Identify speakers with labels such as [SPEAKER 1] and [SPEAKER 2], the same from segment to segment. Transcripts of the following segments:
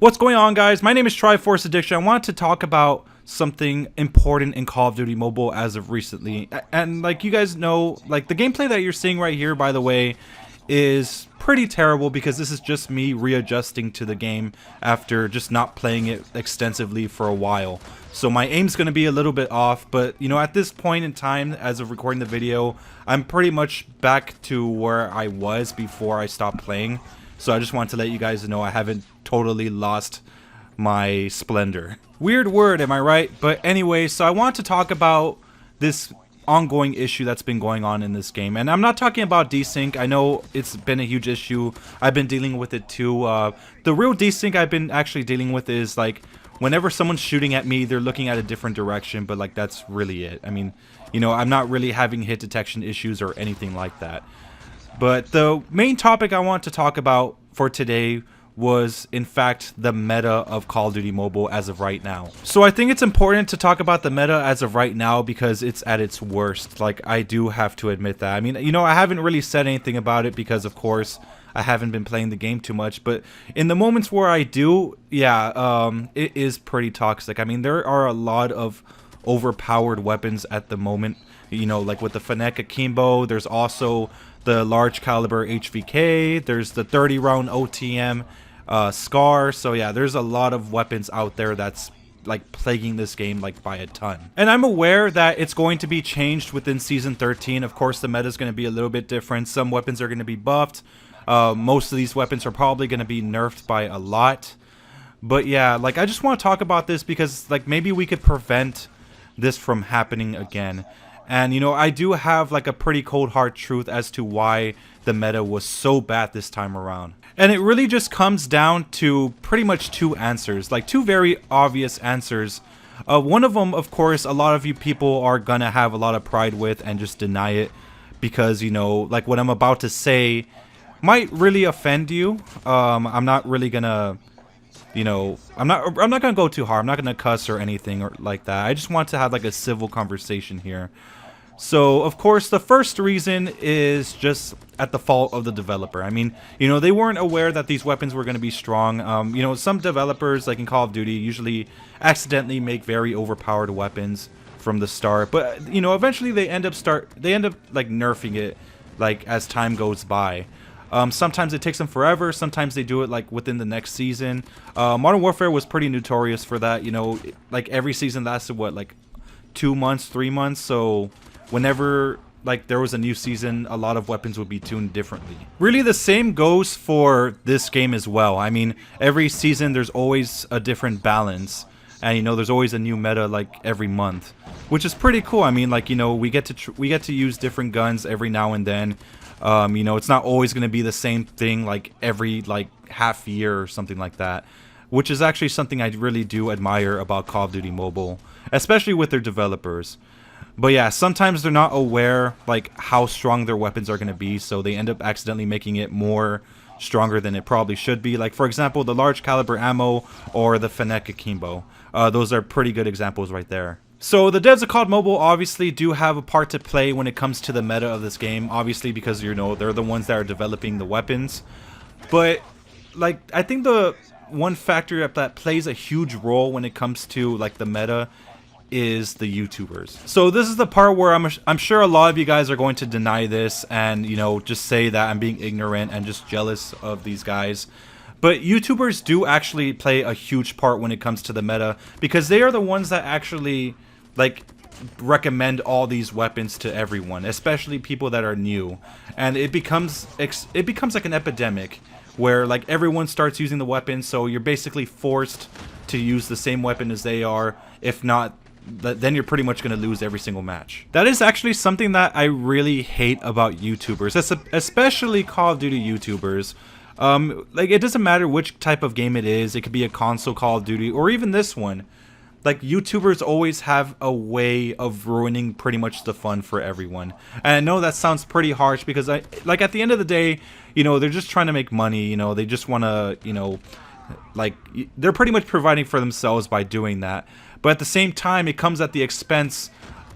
[SPEAKER 1] What's going on, guys? My name is Triforce Addiction. I wanted to talk about something important in Call of Duty Mobile as of recently. And like you guys know, like the gameplay that you're seeing right here, by the way, is pretty terrible because this is just me readjusting to the game after just not playing it extensively for a while. So my aim's going to be a little bit off, but you know, at this point in time, as of recording the video, I'm pretty much back to where I was before I stopped playing. So I just wanted to let you guys know I haven't totally lost my splendor. Weird word, am I right? But anyway, so I want to talk about this ongoing issue that's been going on in this game. And I'm not talking about desync. I know it's been a huge issue. I've been dealing with it too. The real desync I've been actually dealing with is like whenever someone's shooting at me, they're looking at a different direction, but like that's really it. I mean, you know, I'm not really having hit detection issues or anything like that. But the main topic I want to talk about for today was, in fact, the meta of Call of Duty Mobile as of right now. So I think it's important to talk about the meta as of right now because it's at its worst. Like, I do have to admit that. I mean, you know, I haven't really said anything about it because, of course, I haven't been playing the game too much. But in the moments where I do, yeah, it is pretty toxic. I mean, there are a lot of overpowered weapons at the moment. You know, like with the Fennec Akimbo, there's also the large caliber HVK, there's the 30 round OTM Scar. So yeah, there's a lot of weapons out there that's like plaguing this game like by a ton. And I'm aware that it's going to be changed within season 13. Of course, the meta is going to be a little bit different. Some weapons are going to be buffed. Most of these weapons are probably going to be nerfed by a lot. But yeah, like I just want to talk about this because like maybe we could prevent this from happening again. And, you know, I do have, like, a pretty cold hard truth as to why the meta was so bad this time around. And it really just comes down to pretty much two answers, like, two very obvious answers. One of them, of course, a lot of you people are gonna have a lot of pride with and just deny it because, you know, like, what I'm about to say might really offend you. I'm not really gonna... You know, I'm not gonna go too hard. I'm not gonna cuss or anything or like that. I just want to have like a civil conversation here. So, of course, the first reason is just at the fault of the developer. I mean, you know, they weren't aware that these weapons were going to be strong. You know, some developers, like in Call of Duty, usually accidentally make very overpowered weapons from the start. But, you know, eventually they end up like nerfing it, like as time goes by. Sometimes it takes them forever. Sometimes they do it like within the next season. Modern Warfare was pretty notorious for that. You know, like every season lasted what, like 2 months, 3 months. So whenever like there was a new season, a lot of weapons would be tuned differently. Really, the same goes for this game as well. I mean, every season there's always a different balance, and you know there's always a new meta like every month, which is pretty cool. I mean, like, you know, we get to use different guns every now and then. You know, it's not always going to be the same thing like every like half year or something like that, which is actually something I really do admire about Call of Duty Mobile, especially with their developers. But yeah, sometimes they're not aware like how strong their weapons are going to be, so they end up accidentally making it more stronger than it probably should be. Like, for example, the large caliber ammo or the Fennec Akimbo. Those are pretty good examples right there. So the devs of COD Mobile obviously do have a part to play when it comes to the meta of this game, obviously because, you know, they're the ones that are developing the weapons. But like, I think the one factor that plays a huge role when it comes to like the meta is the YouTubers. So this is the part where I'm sure a lot of you guys are going to deny this and, you know, just say that I'm being ignorant and just jealous of these guys. But YouTubers do actually play a huge part when it comes to the meta because they are the ones that actually like recommend all these weapons to everyone, especially people that are new. And it becomes like an epidemic where like everyone starts using the weapon, so you're basically forced to use the same weapon as they are. If not, then you're pretty much going to lose every single match. That is actually something that I really hate about YouTubers, especially Call of Duty YouTubers. Like, it doesn't matter which type of game it is. It could be a console Call of Duty or even this one. Like, YouTubers always have a way of ruining pretty much the fun for everyone. And I know that sounds pretty harsh because like at the end of the day, you know, they're just trying to make money. You know, they just want to, you know, like they're pretty much providing for themselves by doing that. But at the same time, it comes at the expense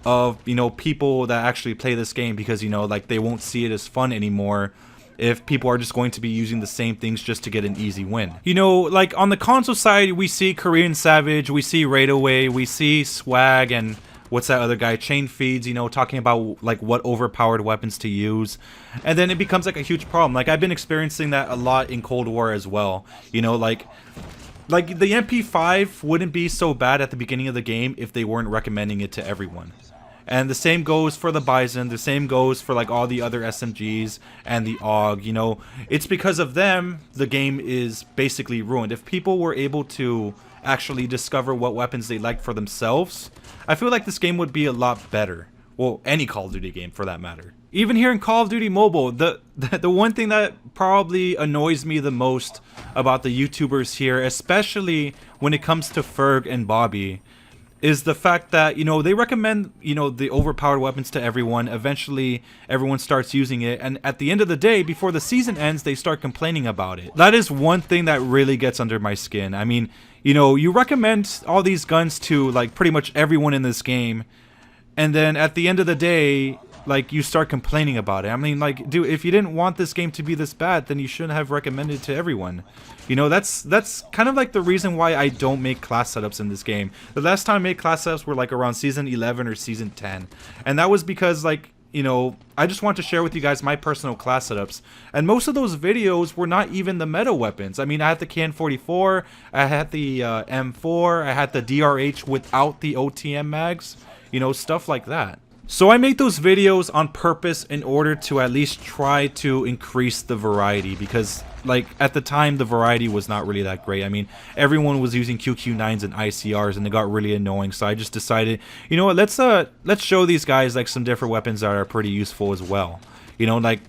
[SPEAKER 1] of, you know, people that actually play this game because, you know, like they won't see it as fun anymore if people are just going to be using the same things just to get an easy win. You know, like on the console side, we see Korean Savage, we see Raid Away, we see Swag, and what's that other guy, Chain Feeds, you know, talking about like what overpowered weapons to use. And then it becomes like a huge problem. Like I've been experiencing that a lot in Cold War as well. You know, like the MP5 wouldn't be so bad at the beginning of the game if they weren't recommending it to everyone. And the same goes for the Bison, the same goes for like all the other SMGs and the AUG, you know. It's because of them the game is basically ruined. If people were able to actually discover what weapons they liked for themselves, I feel like this game would be a lot better. Well, any Call of Duty game for that matter. Even here in Call of Duty Mobile, the one thing that probably annoys me the most about the YouTubers here, especially when it comes to Ferg and Bobby, is the fact that, you know, they recommend, you know, the overpowered weapons to everyone. Eventually, everyone starts using it. And at the end of the day, before the season ends, they start complaining about it. That is one thing that really gets under my skin. I mean, you know, you recommend all these guns to, like, pretty much everyone in this game. And then at the end of the day, like, you start complaining about it. I mean, like, dude, if you didn't want this game to be this bad, then you shouldn't have recommended it to everyone. You know, that's kind of like the reason why I don't make class setups in this game. The last time I made class setups were like around season 11 or season 10. And that was because, like, you know, I just want to share with you guys my personal class setups. And most of those videos were not even the meta weapons. I mean, I had the KN-44, I had the M4, I had the DRH without the OTM mags. You know, stuff like that. So I made those videos on purpose in order to at least try to increase the variety, because like at the time the variety was not really that great. I mean, everyone was using QQ9s and ICRs and it got really annoying, so I just decided, you know what, let's show these guys like some different weapons that are pretty useful as well. You know, like,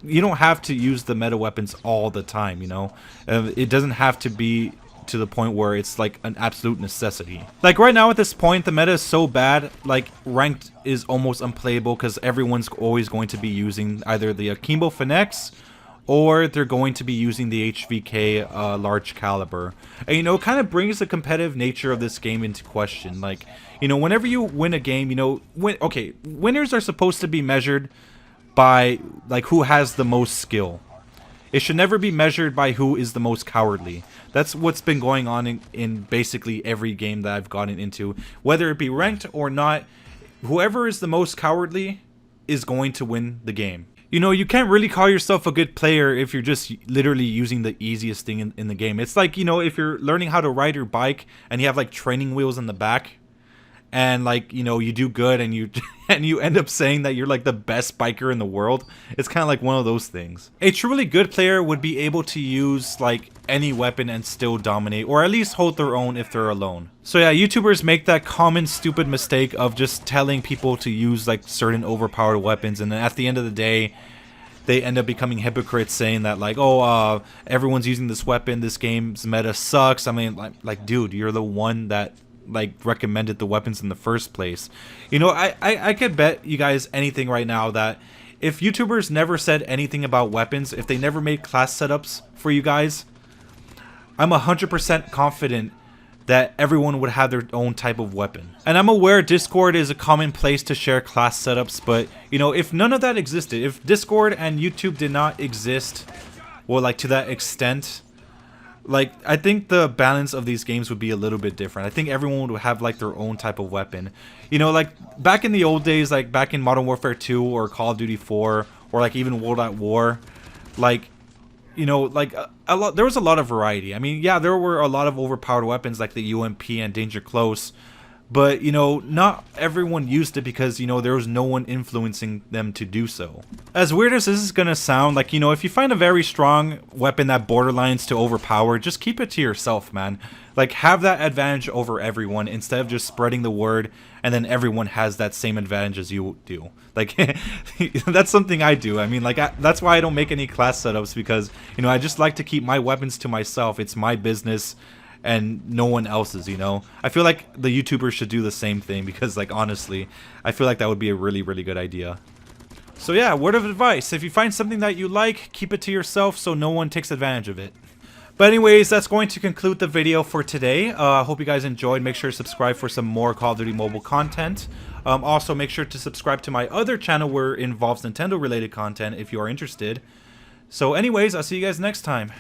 [SPEAKER 1] you don't have to use the meta weapons all the time, you know. It doesn't have to be to the point where it's like an absolute necessity. Like right now at this point, the meta is so bad, like ranked is almost unplayable because everyone's always going to be using either the Akimbo Finex or they're going to be using the HVK large caliber. And you know, it kind of brings the competitive nature of this game into question. Like, you know, whenever you win a game, you know, winners are supposed to be measured by like who has the most skill. It should never be measured by who is the most cowardly. That's what's been going on in basically every game that I've gotten into. Whether it be ranked or not, whoever is the most cowardly is going to win the game. You know, you can't really call yourself a good player if you're just literally using the easiest thing in the game. It's like, you know, if you're learning how to ride your bike and you have like training wheels in the back, and like, you know, you do good and you end up saying that you're like the best biker in the world. It's kind of like one of those things. A truly good player would be able to use like any weapon and still dominate, or at least hold their own if they're alone. So yeah, YouTubers make that common stupid mistake of just telling people to use like certain overpowered weapons, and then at the end of the day they end up becoming hypocrites saying that like, oh, everyone's using this weapon, this game's meta sucks. I mean, like dude, you're the one that like recommended the weapons in the first place. You know, I could bet you guys anything right now that if YouTubers never said anything about weapons, if they never made class setups for you guys, I'm 100% confident that everyone would have their own type of weapon. And I'm aware Discord is a common place to share class setups, but you know, if none of that existed, if Discord and YouTube did not exist, well, like to that extent, like, I think the balance of these games would be a little bit different. I think everyone would have, like, their own type of weapon. You know, like, back in the old days, like, back in Modern Warfare 2 or Call of Duty 4, or, like, even World at War, like, you know, like, there was a lot of variety. I mean, yeah, there were a lot of overpowered weapons, like the UMP and Danger Close, but, you know, not everyone used it because, you know, there was no one influencing them to do so. As weird as this is gonna sound, like, you know, if you find a very strong weapon that borderlines to overpower, just keep it to yourself, man. Like, have that advantage over everyone instead of just spreading the word and then everyone has that same advantage as you do. Like, that's something I do. I mean, like, that's why I don't make any class setups, because, you know, I just like to keep my weapons to myself. It's my business and no one else's, you know. I feel like the YouTubers should do the same thing, because, like, honestly, I feel like that would be a really, really good idea. So yeah, word of advice: if you find something that you like, keep it to yourself so no one takes advantage of it. But anyways, that's going to conclude the video for today. I hope you guys enjoyed. Make sure to subscribe for some more Call of Duty Mobile content. Also, make sure to subscribe to my other channel where it involves Nintendo related content if you are interested. So anyways, I'll see you guys next time.